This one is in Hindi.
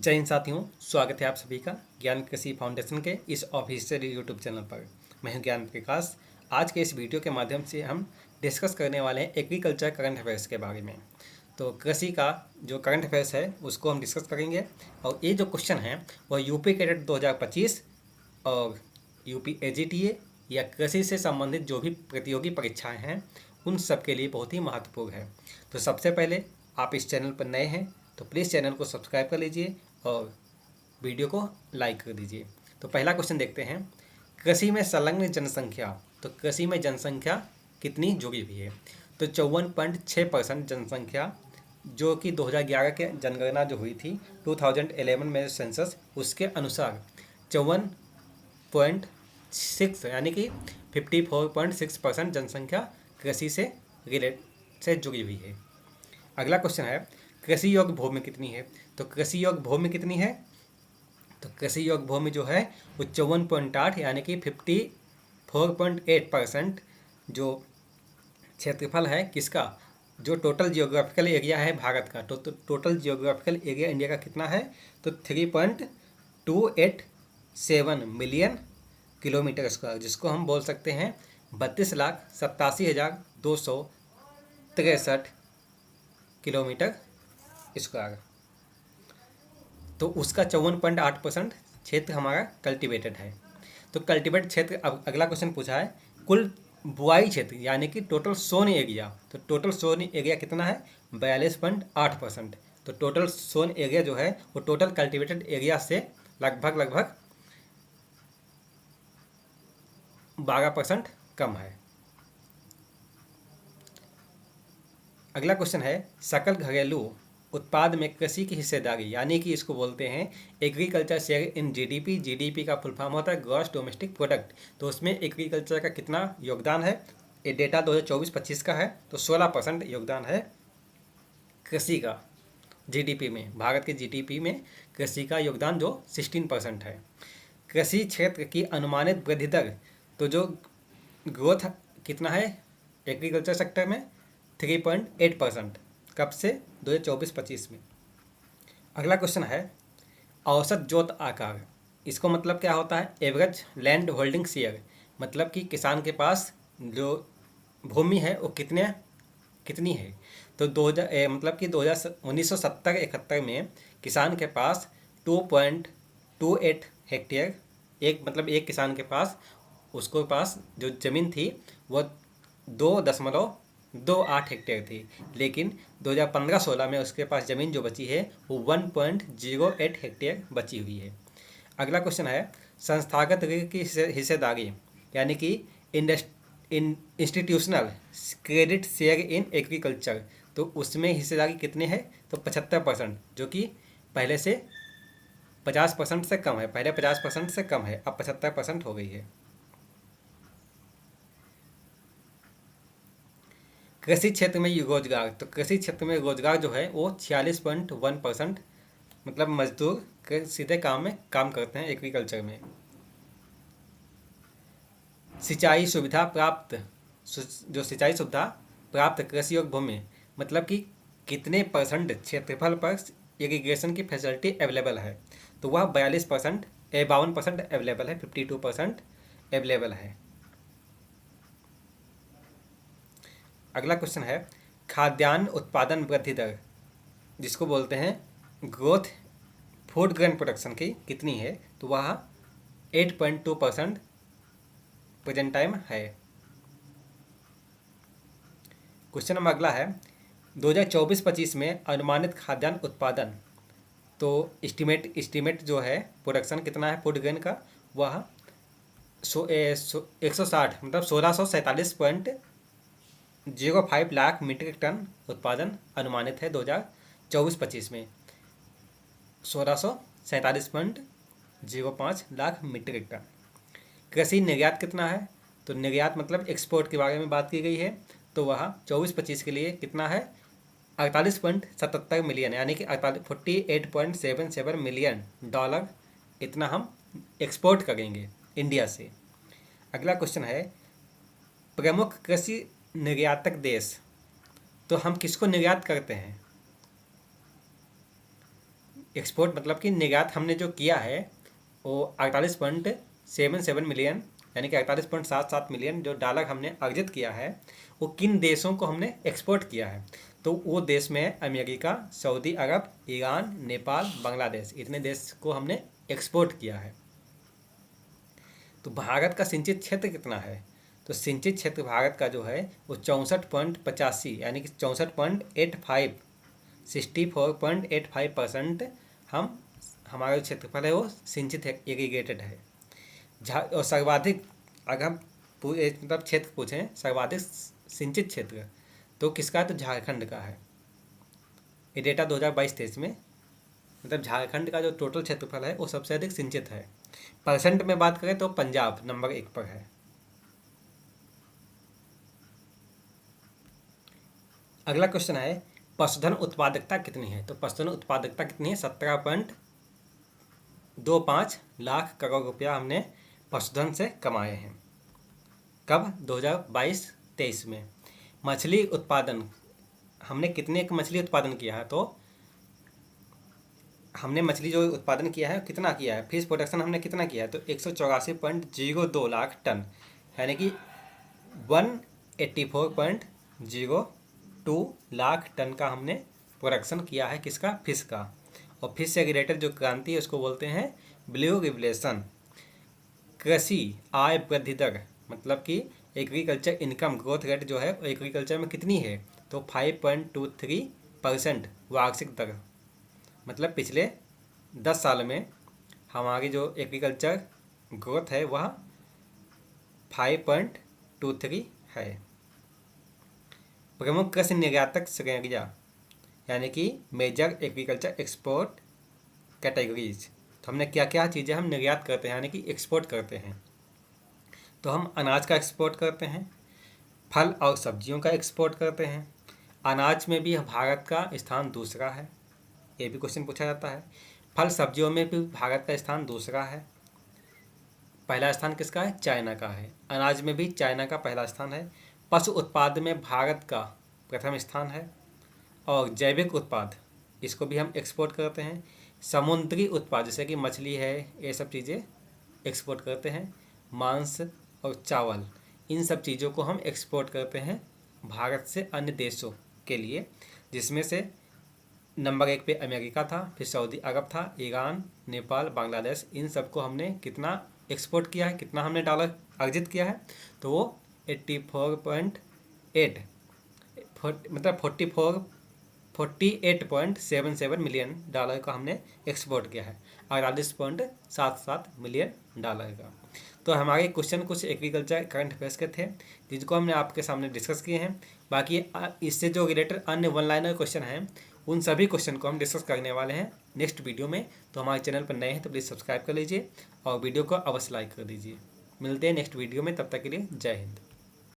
जय हिंद साथियों, स्वागत है आप सभी का ज्ञान कृषि फाउंडेशन के इस ऑफिशियल यूट्यूब चैनल पर। मैं हूं ज्ञान प्रकाश। आज के इस वीडियो के माध्यम से हम डिस्कस करने वाले हैं एग्रीकल्चर करंट अफेयर्स के बारे में। तो कृषि का जो करंट अफेयर्स है उसको हम डिस्कस करेंगे। और ये जो क्वेश्चन है वह यूपी कैडेट 2025 और यूपी एजीटीए या कृषि से संबंधित जो भी प्रतियोगी परीक्षाएं हैं उन सब के लिए बहुत ही महत्वपूर्ण है। तो सबसे पहले आप इस चैनल पर नए हैं तो प्लीज़ चैनल को सब्सक्राइब कर लीजिए और वीडियो को लाइक कर दीजिए। तो पहला क्वेश्चन देखते हैं, कृषि में संलग्न जनसंख्या। तो कृषि में जनसंख्या कितनी जुड़ी हुई है? तो 54.6% जनसंख्या, जो कि 2011 के जनगणना जो हुई थी 2011 में सेंसस, उसके अनुसार 54.6 यानी कि 54.6% जनसंख्या कृषि से जुड़ी हुई है। अगला क्वेश्चन है, कृषि योग्य भूमि कितनी है? तो कृषि योग्य भूमि कितनी है? तो कृषि योग्य भूमि जो है वो 54.8 यानी कि 54.8% जो क्षेत्रफल है किसका, जो टोटल जियोग्राफिकल एरिया है भारत का, तो टोटल जियोग्राफिकल एरिया इंडिया का कितना है? तो 3.287 मिलियन किलोमीटर स्क्वायर, जिसको हम बोल सकते हैं 32,87,263 किलोमीटर स्क्वायर। तो उसका 54.8% क्षेत्र हमारा कल्टीवेटेड है। तो कल्टीवेटेड क्षेत्र, अब अगला क्वेश्चन पूछा है कुल बुआई क्षेत्र यानी कि टोटल सोन एरिया। तो टोटल सोन एरिया कितना है? 42.8%। तो टोटल सोन एरिया जो है वो टोटल कल्टीवेटेड एरिया से लगभग 12% कम है। अगला क्वेश्चन है, सकल घरेलू उत्पाद में कृषि की हिस्सेदारी यानी कि इसको बोलते हैं agriculture share in GDP. GDP का फुल फॉर्म होता है ग्रॉस डोमेस्टिक प्रोडक्ट। तो उसमें एग्रीकल्चर का कितना योगदान है? ये डेटा 2024-25 का है, तो 16% योगदान है कृषि का जीडीपी में। भारत के जीडीपी में कृषि का योगदान जो 16% है। कृषि क्षेत्र की अनुमानित वृद्धि दर, तो जो ग्रोथ कितना है एग्रीकल्चर सेक्टर में? 3.8%। कब से? 2024-25 में। अगला क्वेश्चन है, औसत जोत आकार। इसको मतलब क्या होता है? एवरेज लैंड होल्डिंग शेयर, मतलब कि किसान के पास जो भूमि है वो कितनी है। तो 2000 मतलब कि 1970-71 में किसान के पास 2.28 हेक्टेयर, एक किसान के पास, उसको पास जो ज़मीन थी वो 2.28 हेक्टेयर थी। लेकिन 2015-16 में उसके पास ज़मीन जो बची है वो 1.08 हेक्टेयर बची हुई है। अगला क्वेश्चन है, संस्थागत ऋण की हिस्सेदारी यानी कि institutional credit share in agriculture. तो उसमें हिस्सेदारी कितने है? तो 75%, जो कि पहले से 50% से कम है। पहले 50% से कम है, अब 75% हो गई है। कृषि क्षेत्र में रोजगार। तो कृषि क्षेत्र में रोजगार जो है वो 46.1%, मतलब मजदूर सीधे काम में काम करते हैं एग्रीकल्चर में। सिंचाई सुविधा प्राप्त, जो सिंचाई सुविधा प्राप्त कृषि योग्य भूमि, मतलब कि कितने परसेंट क्षेत्रफल पर इरिगेशन की फैसिलिटी अवेलेबल है? तो वह 52% अवेलेबल है, 52% अवेलेबल है। अगला क्वेश्चन है, खाद्यान्न उत्पादन वृद्धि दर, जिसको बोलते हैं ग्रोथ फूड ग्रेन प्रोडक्शन की कितनी है? तो वह 8.2% प्रेजेंट टाइम है। क्वेश्चन नंबर अगला है, 2024-25 में अनुमानित खाद्यान्न उत्पादन, तो एस्टिमेट जो है प्रोडक्शन कितना है फूड ग्रेन का, वह 160 मतलब 1647.05 लाख मीट्रिक टन उत्पादन अनुमानित है 2024-25 में। 1647.05 लाख मीट्रिक टन। कृषि निर्यात कितना है? तो निर्यात मतलब एक्सपोर्ट के बारे में बात की गई है, तो वह 24-25 के लिए कितना है? 48.77 मिलियन यानी कि 48.77 मिलियन डॉलर, इतना हम एक्सपोर्ट करेंगे इंडिया से। अगला क्वेश्चन है, प्रमुख कृषि निर्यातक देश। तो हम किसको निर्यात करते हैं? एक्सपोर्ट मतलब कि निर्यात हमने जो किया है वो 48.77 मिलियन यानी कि 48.77 मिलियन जो डॉलर हमने अर्जित किया है, वो किन देशों को हमने एक्सपोर्ट किया है। तो वो देश में अमेरिका, सऊदी अरब, ईरान, नेपाल, बांग्लादेश, इतने देश को हमने एक्सपोर्ट किया है। तो भारत का सिंचित क्षेत्र कितना है? तो सिंचित क्षेत्र भारत का जो है वो 64.85 यानी कि 64.85 64.85% हमारा जो क्षेत्रफल है वो सिंचित है, इरीगेटेड है। और सर्वाधिक, अगर हम पूरे मतलब क्षेत्र पूछें सर्वाधिक सिंचित क्षेत्र तो किसका है? तो झारखंड का है। ये डेटा 2022-23 में, मतलब झारखंड का जो टोटल क्षेत्रफल है वो सबसे अधिक सिंचित है। परसेंट में बात करें तो पंजाब नंबर 1 पर है। अगला क्वेश्चन है पशुधन उत्पादकता कितनी है? तो पशुधन उत्पादकता कितनी है? 17.25 लाख करोड़ रुपया हमने पशुधन से कमाए हैं। कब? 2022-23 में। मछली उत्पादन हमने कितने मछली उत्पादन किया है? तो हमने मछली जो उत्पादन किया है कितना किया है? फिश प्रोडक्शन हमने कितना किया है? तो 184.02 लाख टन यानी कि 184.02 लाख टन का हमने प्रोडक्शन किया है। किसका? फिश का। और फिश से रिलेटेड जो क्रांति है उसको बोलते हैं ब्लू रिवोल्यूशन। कृषि आय वृद्धि दर मतलब कि एग्रीकल्चर इनकम ग्रोथ रेट जो है एग्रीकल्चर में कितनी है? तो 5.23% वार्षिक दर। मतलब पिछले 10 साल में हमारी जो एग्रीकल्चर ग्रोथ है वह 5.23 है। प्रमुख कृषि निर्यातक श्रेणियाँ यानी कि मेजर एग्रीकल्चर एक्सपोर्ट कैटेगरीज। तो हमने क्या क्या चीज़ें हम निर्यात करते हैं यानी कि एक्सपोर्ट करते हैं? तो हम अनाज का एक्सपोर्ट करते हैं, फल और सब्जियों का एक्सपोर्ट करते हैं। अनाज में भी भारत का स्थान दूसरा है, ये भी क्वेश्चन पूछा जाता है। फल सब्जियों में भी भारत का स्थान दूसरा है। पहला स्थान किसका है? चाइना का है। अनाज में भी चाइना का पहला स्थान है। पशु उत्पाद में भारत का प्रथम स्थान है। और जैविक उत्पाद इसको भी हम एक्सपोर्ट करते हैं। समुद्री उत्पाद जैसे कि मछली है, ये सब चीज़ें एक्सपोर्ट करते हैं। मांस और चावल, इन सब चीज़ों को हम एक्सपोर्ट करते हैं भारत से अन्य देशों के लिए, जिसमें से नंबर 1 पे अमेरिका था, फिर सऊदी अरब था, ईरान, नेपाल, बांग्लादेश। इन सबको हमने कितना एक्सपोर्ट किया है, कितना हमने डॉलर अर्जित किया है? तो वो 84.8 मतलब 48.77 मिलियन डॉलर का हमने एक्सपोर्ट किया है, 48.77 मिलियन डॉलर का। तो हमारे क्वेश्चन कुछ एग्रीकल्चर करंट अफेयर्स के थे जिनको हमने आपके सामने डिस्कस किए हैं। बाकी इससे जो रिलेटेड अन्य वन लाइनर क्वेश्चन हैं उन सभी क्वेश्चन को हम डिस्कस करने वाले हैं नेक्स्ट वीडियो में। तो हमारे चैनल पर नए हैं तो प्लीज़ सब्सक्राइब कर लीजिए और वीडियो को अवश्य लाइक कर दीजिए। मिलते हैं नेक्स्ट वीडियो में, तब तक के लिए जय हिंद।